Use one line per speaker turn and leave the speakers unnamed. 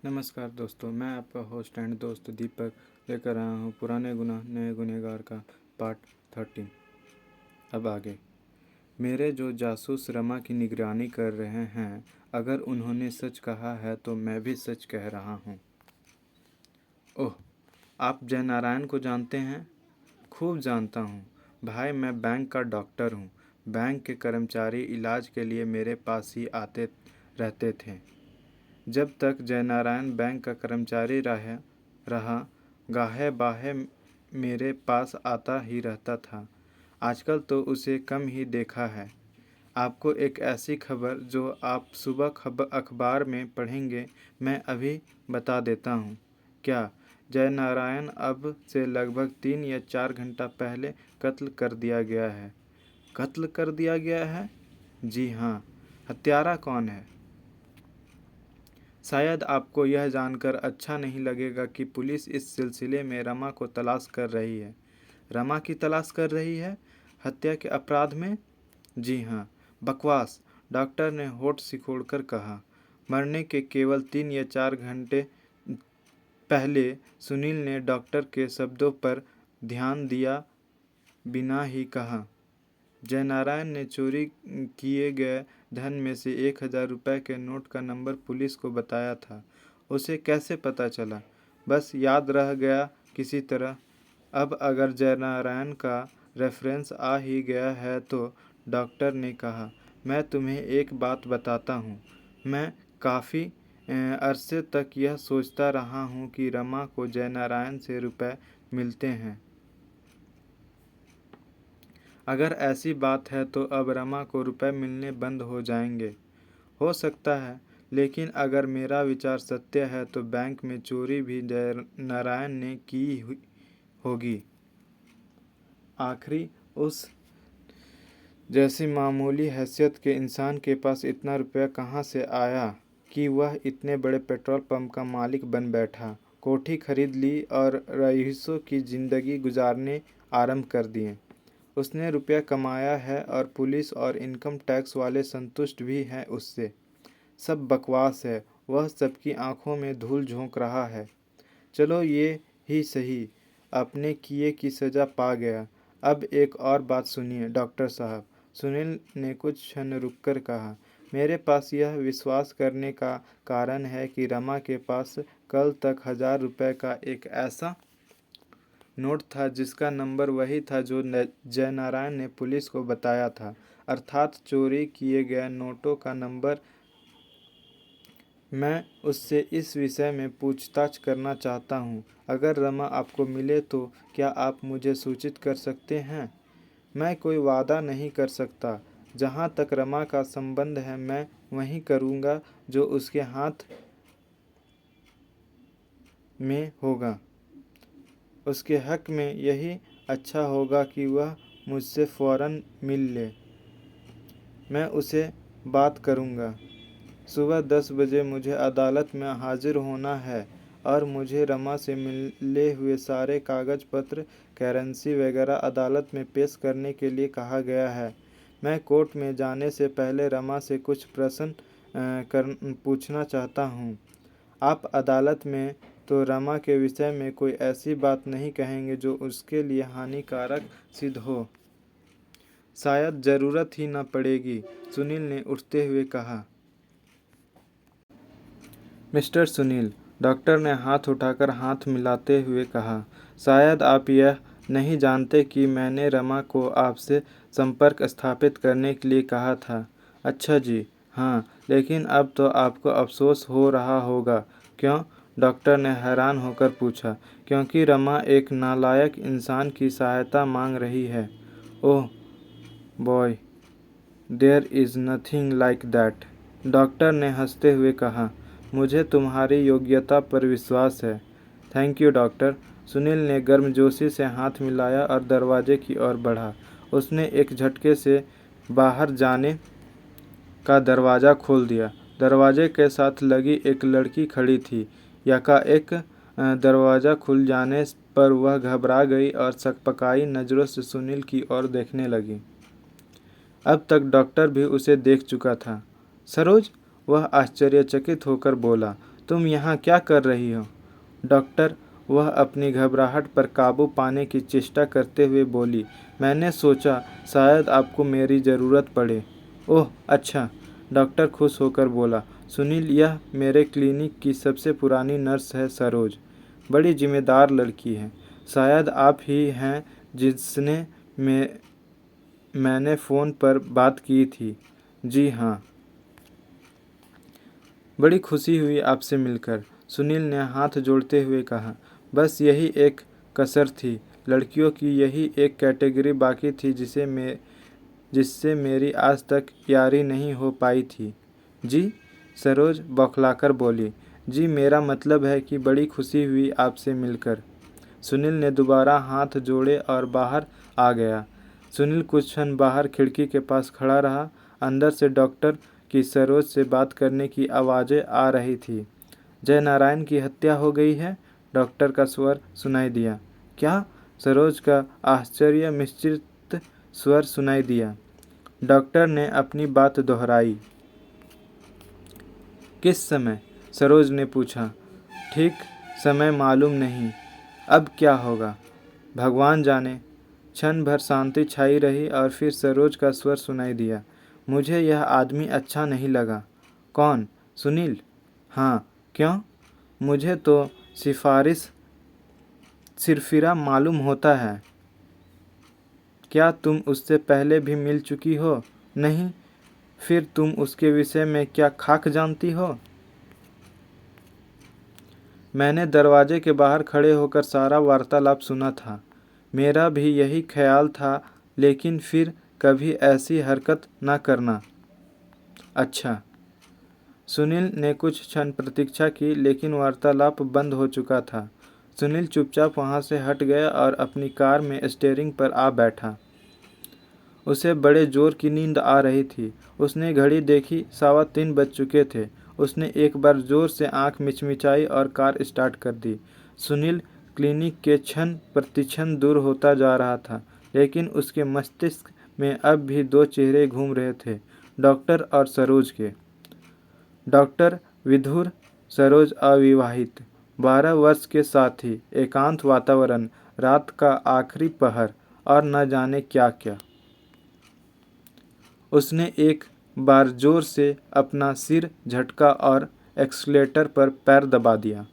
नमस्कार दोस्तों, मैं आपका होस्ट एंड दोस्त दीपक लेकर आया हूँ पुराने गुनाह नए गुनहगार का पार्ट 13। अब आगे। मेरे जो जासूस रमा की निगरानी कर रहे हैं, अगर उन्होंने सच कहा है तो मैं भी सच कह रहा हूँ। ओह, आप जयनारायण को जानते हैं? खूब जानता हूँ भाई, मैं बैंक का डॉक्टर हूँ। बैंक के कर्मचारी इलाज के लिए मेरे पास ही आते रहते थे। जब तक जयनारायण बैंक का कर्मचारी रहा गाहे बाहे मेरे पास आता ही रहता था। आजकल तो उसे कम ही देखा है। आपको एक ऐसी खबर जो आप सुबह अखबार में पढ़ेंगे, मैं अभी बता देता हूँ। क्या जयनारायण अब से लगभग 3 या 4 घंटा पहले कत्ल कर दिया गया है। कत्ल कर दिया गया है? जी हाँ। हत्यारा कौन है? शायद आपको यह जानकर अच्छा नहीं लगेगा कि पुलिस इस सिलसिले में रमा को तलाश कर रही है। रमा की तलाश कर रही है? हत्या के अपराध में? जी हाँ। बकवास, डॉक्टर ने होठ सिकोड़कर कहा। मरने के केवल 3 या 4 घंटे पहले सुनील ने डॉक्टर के शब्दों पर ध्यान दिया बिना ही कहा। जयनारायण ने चोरी किए गए धन में से 1,000 रुपये के नोट का नंबर पुलिस को बताया था। उसे कैसे पता चला? बस याद रह गया किसी तरह। अब अगर जयनारायण का रेफरेंस आ ही गया है तो डॉक्टर ने कहा, मैं तुम्हें एक बात बताता हूँ। मैं काफ़ी अरसे तक यह सोचता रहा हूँ कि रमा को जयनारायण से रुपए मिलते हैं। अगर ऐसी बात है तो अब रमा को रुपए मिलने बंद हो जाएंगे। हो सकता है, लेकिन अगर मेरा विचार सत्य है तो बैंक में चोरी भी जयनारायण ने की होगी। आखिरी उस जैसी मामूली हैसियत के इंसान के पास इतना रुपया कहाँ से आया कि वह इतने बड़े पेट्रोल पंप का मालिक बन बैठा, कोठी खरीद ली और रईसों की ज़िंदगी गुजारने आरंभ कर दिए। उसने रुपया कमाया है और पुलिस और इनकम टैक्स वाले संतुष्ट भी हैं उससे। सब बकवास है, वह सबकी आंखों में धूल झोंक रहा है। चलो ये ही सही, अपने किए की सज़ा पा गया। अब एक और बात सुनिए डॉक्टर साहब। सुनील ने कुछ क्षण रुककर कहा, मेरे पास यह विश्वास करने का कारण है कि रमा के पास कल तक 1,000 रुपये का एक ऐसा नोट था जिसका नंबर वही था जो जयनारायण ने पुलिस को बताया था, अर्थात चोरी किए गए नोटों का नंबर। मैं उससे इस विषय में पूछताछ करना चाहता हूँ। अगर रमा आपको मिले तो क्या आप मुझे सूचित कर सकते हैं? मैं कोई वादा नहीं कर सकता। जहाँ तक रमा का संबंध है मैं वही करूँगा जो उसके हाथ में होगा। उसके हक में यही अच्छा होगा कि वह मुझसे फ़ौरन मिल ले। मैं उसे बात करूँगा। सुबह 10 बजे मुझे अदालत में हाजिर होना है और मुझे रमा से मिले हुए सारे कागज पत्र, करेंसी वगैरह अदालत में पेश करने के लिए कहा गया है। मैं कोर्ट में जाने से पहले रमा से कुछ प्रश्न पूछना चाहता हूँ। आप अदालत में तो रमा के विषय में कोई ऐसी बात नहीं कहेंगे जो उसके लिए हानिकारक सिद्ध हो। शायद ज़रूरत ही न पड़ेगी, सुनील ने उठते हुए कहा। मिस्टर सुनील, डॉक्टर ने हाथ उठाकर हाथ मिलाते हुए कहा, शायद आप यह नहीं जानते कि मैंने रमा को आपसे संपर्क स्थापित करने के लिए कहा था। अच्छा जी, हाँ, लेकिन अब तो आपको अफसोस हो रहा होगा। क्यों? डॉक्टर ने हैरान होकर पूछा। क्योंकि रमा एक नालायक इंसान की सहायता मांग रही है। Oh boy, there is nothing like that, doctor ने हंसते हुए कहा। मुझे तुम्हारी योग्यता पर विश्वास है। Thank you doctor. सुनील ने गर्मजोशी से हाथ मिलाया और दरवाजे की ओर बढ़ा। उसने एक झटके से बाहर जाने का दरवाज़ा खोल दिया। दरवाजे के साथ लगी एक लड़की खड़ी थी। यकाएक दरवाज़ा खुल जाने पर वह घबरा गई और सकपकाई नज़रों से सुनील की ओर देखने लगी। अब तक डॉक्टर भी उसे देख चुका था। सरोज, वह आश्चर्यचकित होकर बोला। तुम यहाँ क्या कर रही हो? डॉक्टर, वह अपनी घबराहट पर काबू पाने की चेष्टा करते हुए बोली, मैंने सोचा शायद आपको मेरी ज़रूरत पड़े। ओह अच्छा, डॉक्टर खुश होकर बोला, सुनील, यह मेरे क्लिनिक की सबसे पुरानी नर्स है सरोज। बड़ी जिम्मेदार लड़की है। शायद आप ही हैं जिसने मैंने फ़ोन पर बात की थी। जी हाँ, बड़ी खुशी हुई आपसे मिलकर, सुनील ने हाथ जोड़ते हुए कहा। बस यही एक कसर थी, लड़कियों की यही एक कैटेगरी बाकी थी जिससे मेरी आज तक यारी नहीं हो पाई थी। जी? सरोज बौखलाकर बोली। जी, मेरा मतलब है कि बड़ी खुशी हुई आपसे मिलकर। सुनील ने दोबारा हाथ जोड़े और बाहर आ गया। सुनील कुछ क्षण बाहर खिड़की के पास खड़ा रहा। अंदर से डॉक्टर की सरोज से बात करने की आवाज़ें आ रही थी। जय नारायण की हत्या हो गई है, डॉक्टर का स्वर सुनाई दिया। क्या? सरोज का आश्चर्य मिश्रित स्वर सुनाई दिया। डॉक्टर ने अपनी बात दोहराई। किस समय? सरोज ने पूछा। ठीक समय मालूम नहीं। अब क्या होगा भगवान जाने। क्षण भर शांति छाई रही और फिर सरोज का स्वर सुनाई दिया। मुझे यह आदमी अच्छा नहीं लगा। कौन? सुनील। हाँ। क्यों? मुझे तो सिफारिश सिरफिरा मालूम होता है। क्या तुम उससे पहले भी मिल चुकी हो? नहीं। फिर तुम उसके विषय में क्या खाक जानती हो? मैंने दरवाजे के बाहर खड़े होकर सारा वार्तालाप सुना था। मेरा भी यही ख्याल था, लेकिन फिर कभी ऐसी हरकत न करना। अच्छा। सुनील ने कुछ क्षण प्रतीक्षा की, लेकिन वार्तालाप बंद हो चुका था। सुनील चुपचाप वहां से हट गया और अपनी कार में स्टीयरिंग पर आ बैठा। उसे बड़े जोर की नींद आ रही थी। उसने घड़ी देखी, 3:15 बज चुके थे। उसने एक बार जोर से आंख मिचमिचाई और कार स्टार्ट कर दी। सुनील क्लिनिक के क्षण प्रतिक्षण दूर होता जा रहा था, लेकिन उसके मस्तिष्क में अब भी दो चेहरे घूम रहे थे, डॉक्टर और सरोज के। डॉक्टर विधुर, सरोज अविवाहित, 12 वर्ष के साथी, एकांत वातावरण, रात का आखिरी पहर और न जाने क्या क्या। उसने एक बार जोर से अपना सिर झटका और एक्सीलेटर पर पैर दबा दिया।